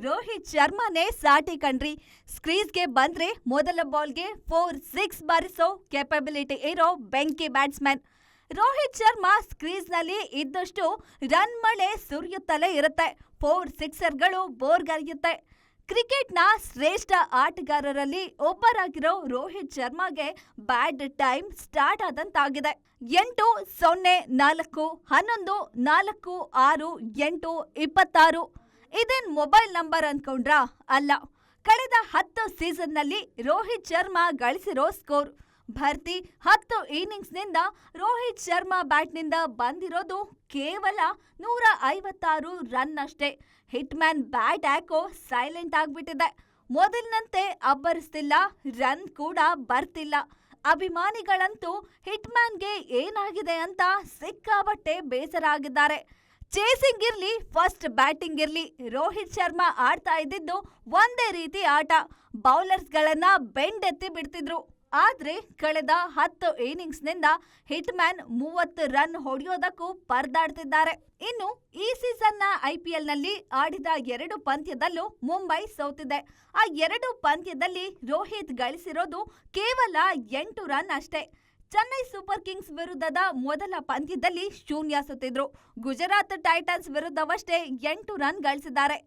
ರೋಹಿತ್ ಶರ್ಮಾನೇ ಸಾಟಿ ಕಣ್ರಿ. ಕ್ರೀಸ್ಗೆ ಬಂದ್ರೆ ಮೊದಲ ಬಾಲ್ಗೆ 4-6 ಬಾರಿಸೋ ಕೆಪಬಿಲಿಟಿ ಇರೋ ಬೆಂಕಿ ಬ್ಯಾಟ್ಸ್ಮನ್. ರೋಹಿತ್ ಶರ್ಮಾ ಕ್ರೀಸ್ನಲ್ಲಿ ಇದ್ದಷ್ಟು ರನ್ ಮಳೆ ಸುರಿಯುತ್ತಲೇ ಇರುತ್ತೆ. 4-6ಗಳು ಬೋರ್ಗರೆಯುತ್ತೆ. ಕ್ರಿಕೆಟ್ನ ಶ್ರೇಷ್ಠ ಆಟಗಾರರಲ್ಲಿ ಒಬ್ಬರಾಗಿರೋ ರೋಹಿತ್ ಶರ್ಮಾಗೆ ಬ್ಯಾಡ್ ಟೈಮ್ ಸ್ಟಾರ್ಟ್ ಆದಂತಾಗಿದೆ. 8-0-4-11-4-6-8-26 ಇದೇನ್ ಮೊಬೈಲ್ ನಂಬರ್ ಅನ್ಕೊಂಡ್ರಾ? ಅಲ್ಲ, ಕಳೆದ 10 ಸೀಸನ್ನಲ್ಲಿ ರೋಹಿತ್ ಶರ್ಮಾ ಗಳಿಸಿರೋ ಸ್ಕೋರ್. ಭರ್ತಿ 10 ಇನ್ನಿಂಗ್ಸ್ನಿಂದ ರೋಹಿತ್ ಶರ್ಮಾ ಬ್ಯಾಟ್ನಿಂದ ಬಂದಿರೋದು ಕೇವಲ 156 ರನ್ ಅಷ್ಟೇ. ಹಿಟ್ ಮ್ಯಾನ್ ಬ್ಯಾಟ್ ಯಾಕೋ ಸೈಲೆಂಟ್ ಆಗ್ಬಿಟ್ಟಿದೆ. ಮೊದಲಿನಂತೆ ಅಬ್ಬರಿಸ್ತಿಲ್ಲ, ರನ್ ಕೂಡ ಬರ್ತಿಲ್ಲ. ಅಭಿಮಾನಿಗಳಂತೂ ಹಿಟ್ ಮ್ಯಾನ್ಗೆ ಏನಾಗಿದೆ ಅಂತ ಸಿಕ್ಕಾಬಟ್ಟೆ ಬೇಸರ ಆಗಿದ್ದಾರೆ. ಚೇಸಿಂಗ್ ಇರ್ಲಿ, ಫಸ್ಟ್ ಬ್ಯಾಟಿಂಗ್ ಇರ್ಲಿ, ರೋಹಿತ್ ಶರ್ಮಾ ಆಡ್ತಾ ಇದ್ದಿದ್ದು ಒಂದೇ ರೀತಿ ಆಟ. ಬೌಲರ್ಸ್ಗಳನ್ನ ಬೆಂಡೆತ್ತಿ ಬಿಡ್ತಿದ್ರು. ಆದ್ರೆ ಕಳೆದ 10 ಇನ್ನಿಂಗ್ಸ್ನಿಂದ ಹಿಟ್ ಮ್ಯಾನ್ 30 ರನ್ ಹೊಡೆಯೋದಕ್ಕೂ ಪರದಾಡ್ತಿದ್ದಾರೆ. ಇನ್ನು ಈ ಸೀಸನ್ನ IPLನಲ್ಲಿ ಆಡಿದ 2 ಪಂದ್ಯದಲ್ಲೂ ಮುಂಬೈ ಸೋತಿದೆ. ಆ 2 ಪಂದ್ಯದಲ್ಲಿ ರೋಹಿತ್ ಗಳಿಸಿರೋದು ಕೇವಲ 8 ರನ್ ಅಷ್ಟೇ. ಚೆನ್ನೈ ಸೂಪರ್ ಕಿಂಗ್ಸ್ ವಿರುದ್ಧದ ಮೊದಲ ಪಂದ್ಯದಲ್ಲಿ ಶೂನ್ಯ ಸುತ್ತಿದ್ರು. ಗುಜರಾತ್ ಟೈಟನ್ಸ್ ವಿರುದ್ಧವಷ್ಟೇ 8 ರನ್ ಗಳಿಸಿದ್ದಾರೆ.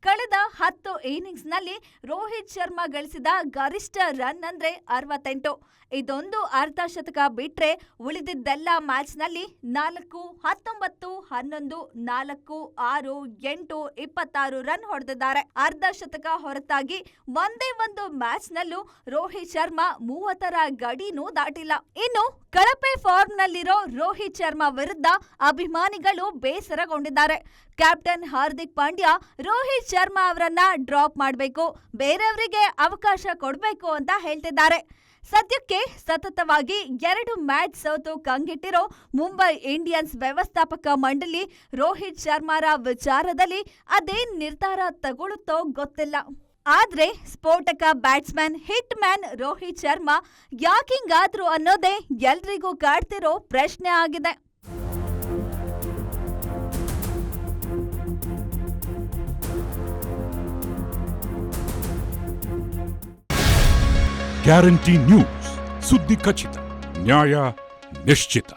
ಕಳೆದ 10 ಇನ್ನಿಂಗ್ಸ್ನಲ್ಲಿ ರೋಹಿತ್ ಶರ್ಮಾ ಗಳಿಸಿದ ಗರಿಷ್ಠ ರನ್ ಅಂದ್ರೆ 68. ಇದೊಂದು ಅರ್ಧ ಶತಕ ಬಿಟ್ರೆ ಉಳಿದಿದ್ದೆಲ್ಲ ಮ್ಯಾಚ್ನಲ್ಲಿ 4, 19, 11, 4, 6, 8, 26 ರನ್ ಹೊಡೆದಿದ್ದಾರೆ. ಅರ್ಧ ಶತಕ ಹೊರತಾಗಿ ಒಂದೇ ಒಂದು ಮ್ಯಾಚ್ನಲ್ಲೂ ರೋಹಿತ್ ಶರ್ಮಾ 30ರ ಗಡಿನೂ ದಾಟಿಲ್ಲ. ಇನ್ನು ಕಳಪೆ ಫಾರ್ಮ್ನಲ್ಲಿರೋ ರೋಹಿತ್ ಶರ್ಮಾ ವಿರುದ್ಧ ಅಭಿಮಾನಿಗಳು ಬೇಸರಗೊಂಡಿದ್ದಾರೆ. ಕ್ಯಾಪ್ಟನ್ ಹಾರ್ದಿಕ್ ಪಾಂಡ್ಯ ರೋಹಿತ್ ಶರ್ಮಾ ಅವರನ್ನ ಡ್ರಾಪ್ ಮಾಡಬೇಕು, ಬೇರೆಯವರಿಗೆ ಅವಕಾಶ ಕೊಡಬೇಕು ಅಂತ ಹೇಳ್ತಿದ್ದಾರೆ. ಸದ್ಯಕ್ಕೆ ಸತತವಾಗಿ 2 ಮ್ಯಾಚ್ ಸೋತು ಕಂಗೆಟ್ಟಿರೋ ಮುಂಬೈ ಇಂಡಿಯನ್ಸ್ ವ್ಯವಸ್ಥಾಪಕ ಮಂಡಳಿ ರೋಹಿತ್ ಶರ್ಮಾರ ವಿಚಾರದಲ್ಲಿ ಅದೇನ್ ನಿರ್ಧಾರ ತಗೊಳ್ಳುತ್ತೋ ಗೊತ್ತಿಲ್ಲ. ಆದ್ರೆ ಸ್ಫೋಟಕ batsman hit man Rohit Sharma ಯಾಕಿಂಗಾದ್ರು ಅನ್ನೋದೇ ಎಲ್ರಿಗೂ ಕಾಡ್ತಿರೋ ಪ್ರಶ್ನೆ ಆಗಿದೆ. ಗ್ಯಾರಂಟಿ ನ್ಯೂಸ್, ಸುದ್ದಿ ಖಚಿತ, ನ್ಯಾಯ ನಿಶ್ಚಿತ.